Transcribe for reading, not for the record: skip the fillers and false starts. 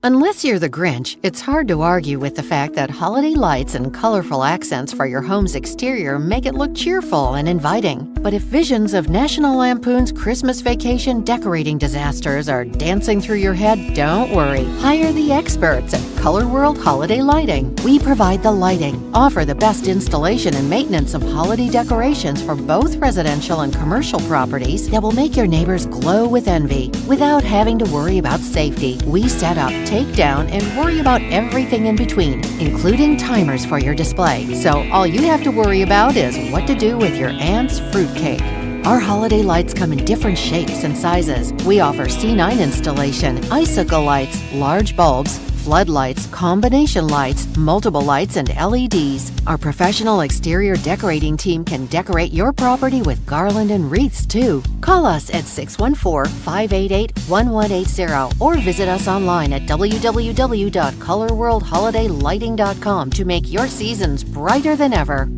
Unless you're the Grinch, it's hard to argue with the fact that holiday lights and colorful accents for your home's exterior make it look cheerful and inviting. But if visions of National Lampoon's Christmas Vacation decorating disasters are dancing through your head, don't worry. Hire the experts at Color World Holiday Lighting. We provide the lighting, offer the best installation and maintenance of holiday decorations for both residential and commercial properties that will make your neighbors glow with envy without having to worry about safety. We set up, take down, and worry about everything in between, including timers for your display. So all you have to worry about is what to do with your aunt's fruitcake. Our holiday lights come in different shapes and sizes. We offer C9 installation, icicle lights, large bulbs, floodlights, combination lights, multiple lights, and LEDs. Our professional exterior decorating team can decorate your property with garland and wreaths too. Call us at 614-588-1180 or visit us online at www.colorworldholidaylighting.com to make your seasons brighter than ever.